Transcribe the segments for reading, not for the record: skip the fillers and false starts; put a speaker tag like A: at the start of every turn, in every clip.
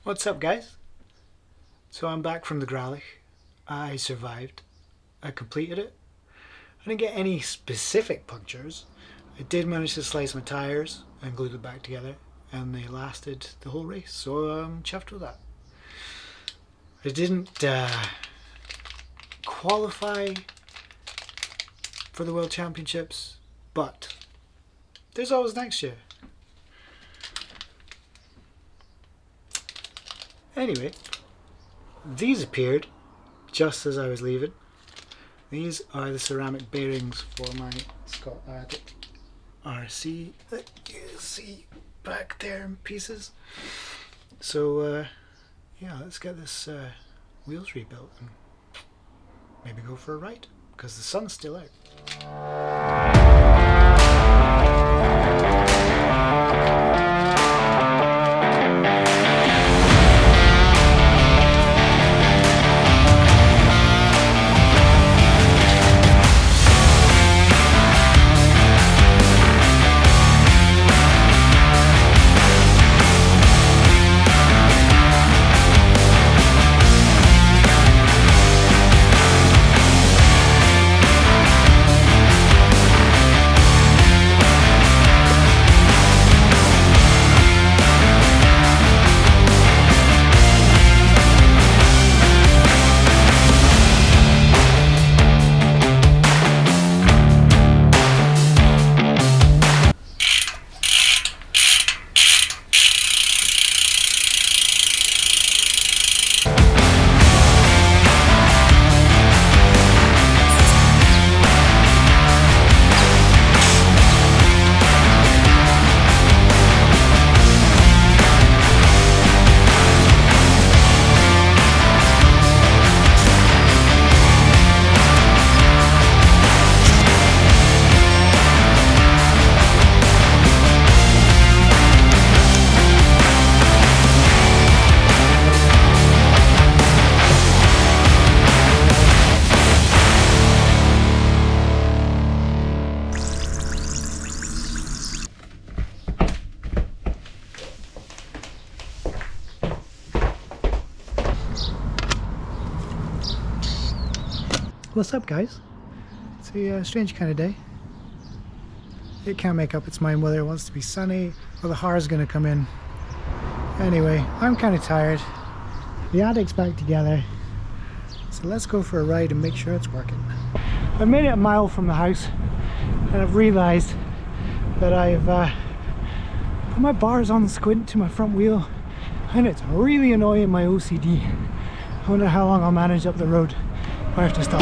A: What's up, guys? So I'm back from the Growlich. I survived. I completed it. I didn't get any specific punctures. I did manage to slice my tyres and glue them back together, and they lasted the whole race, so I'm chuffed with that. I didn't qualify for the World Championships, but there's always next year. Anyway, these appeared just as I was leaving. These are the ceramic bearings for my Scott Addict RC that you see back there in pieces. So yeah, let's get this wheels rebuilt and maybe go for a ride, because the sun's still out. What's up, guys? It's a strange kind of day. It can't make up its mind whether it wants to be sunny or the haar's gonna come in. Anyway, I'm kind of tired. The Addict's back together, so let's go for a ride and make sure it's working. I've made it a mile from the house and I've realised that I've put my bars on squint to my front wheel, and it's really annoying my OCD. I wonder how long I'll manage up the road. I have to stop.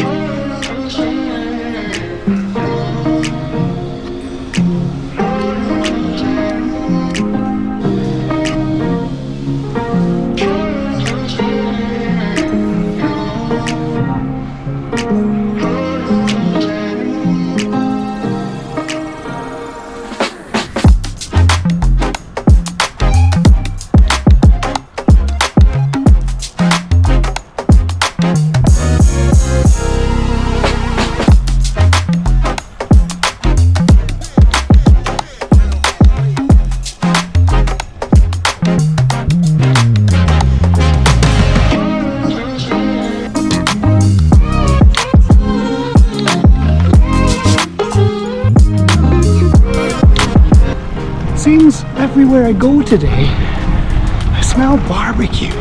A: Seems everywhere I go today, I smell barbecue.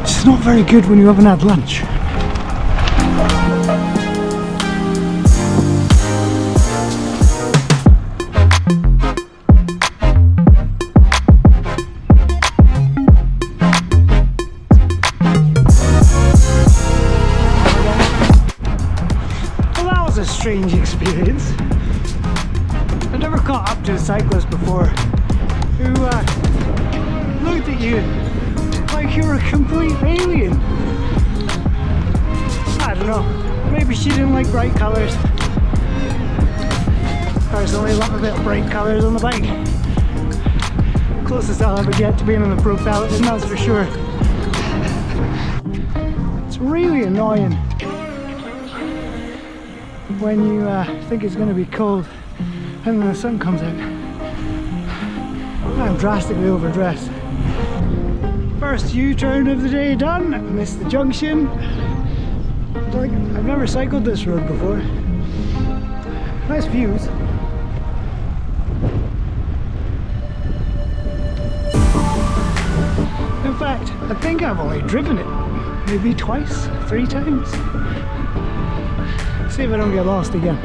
A: Which is not very good when you haven't had lunch. Well, that was a strange experience. I've never caught up to a cyclist before who looked at you like you were a complete alien. I don't know, maybe she didn't like bright colours. Personally, I love a bit of bright colours on the bike. Closest I'll ever get to being on the pro peloton, that's for sure. It's really annoying when you think it's going to be cold and then the sun comes out. I'm drastically overdressed. First U-turn of the day done. Missed the junction. Like, I've never cycled this road before. Nice views. In fact, I think I've only driven it maybe twice, 3 times. See if I don't get lost again.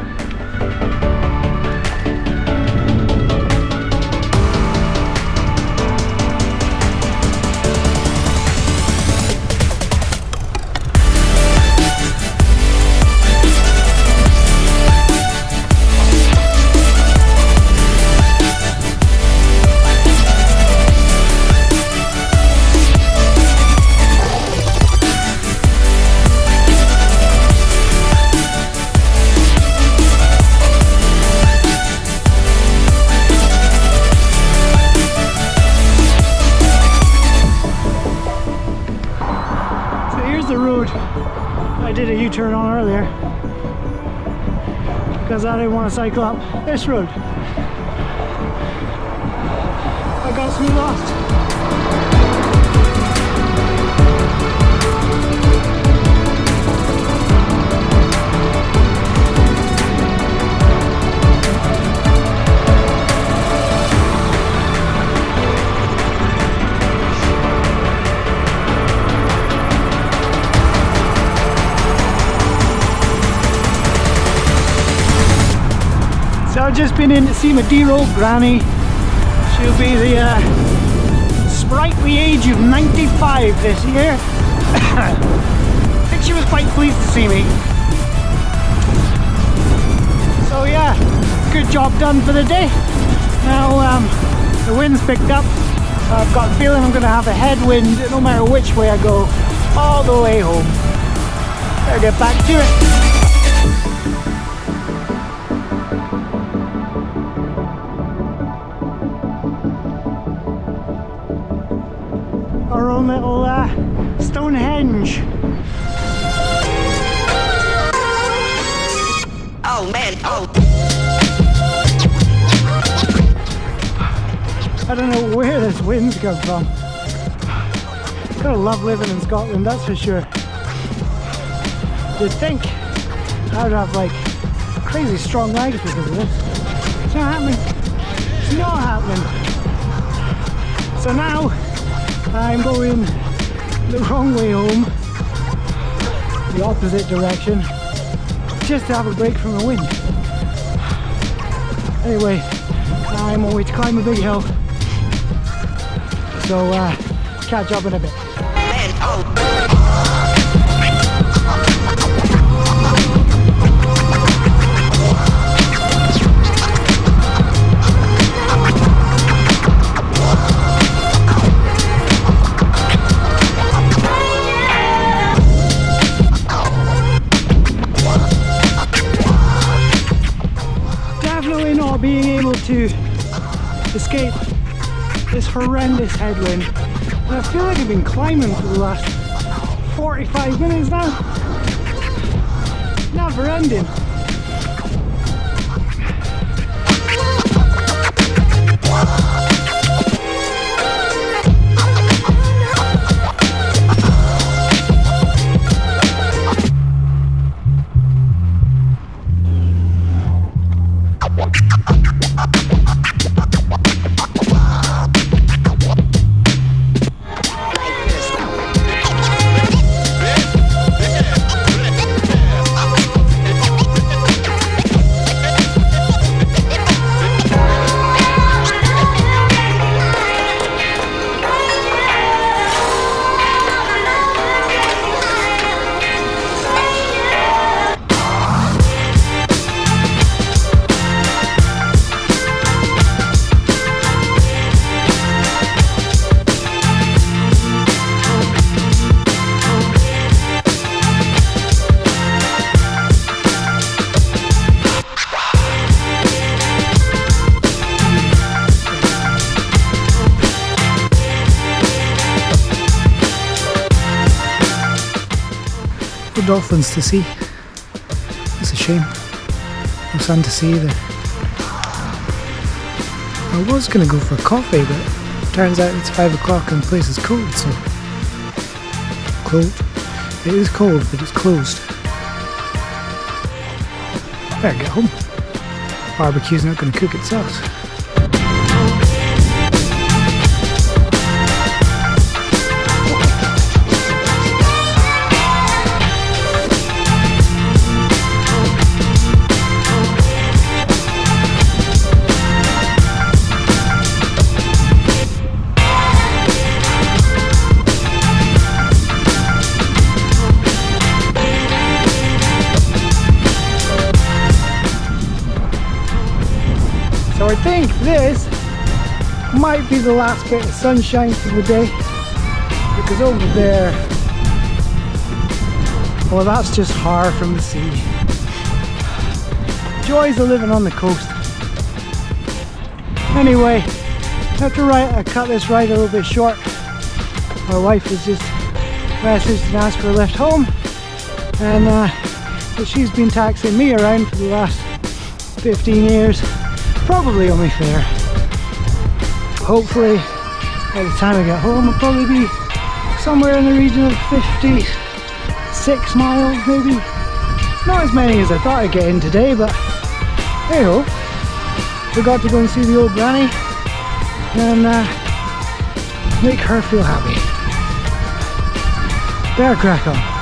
A: The road I did a U-turn on earlier because I didn't want to cycle up this road. I got some lost. So I've just been in to see my dear old granny. She'll be the sprightly age of 95 this year. I think she was quite pleased to see me. So yeah, good job done for the day. Now the wind's picked up. I've got a feeling I'm going to have a headwind no matter which way I go, all the way home. Better get back to it. Our own little Stonehenge.
B: Oh man, oh.
A: I don't know where this wind's come from. Gotta love living in Scotland, that's for sure. You'd think I'd have like crazy strong legs because of this. It's not happening. It's not happening. So now I'm going the wrong way home, the opposite direction, just to have a break from the wind. Anyway, I'm on my way to climb a big hill, so catch up in a bit. Not being able to escape this horrendous headwind, and I feel like I've been climbing for the last 45 minutes now. Never ending. Dolphins to see. It's a shame. No sun to see either. I was going to go for coffee, but Turns out it's 5 o'clock and the place is cold, so... Cold? It is cold, but it's closed. Better get home. Barbecue's not going to cook itself. So I think this might be the last bit of sunshine for the day, because over there, well, that's just Har from the sea. Joys of living on the coast. Anyway, I cut this ride a little bit short. My wife has just messaged and asked for a lift home, and she's been taxiing me around for the last 15 years. Probably only fair. Hopefully by the time I get home I'll probably be somewhere in the region of 56 miles maybe. Not as many as I thought I'd get in today, but hey ho. We got to go and see the old granny and make her feel happy. Better crack on.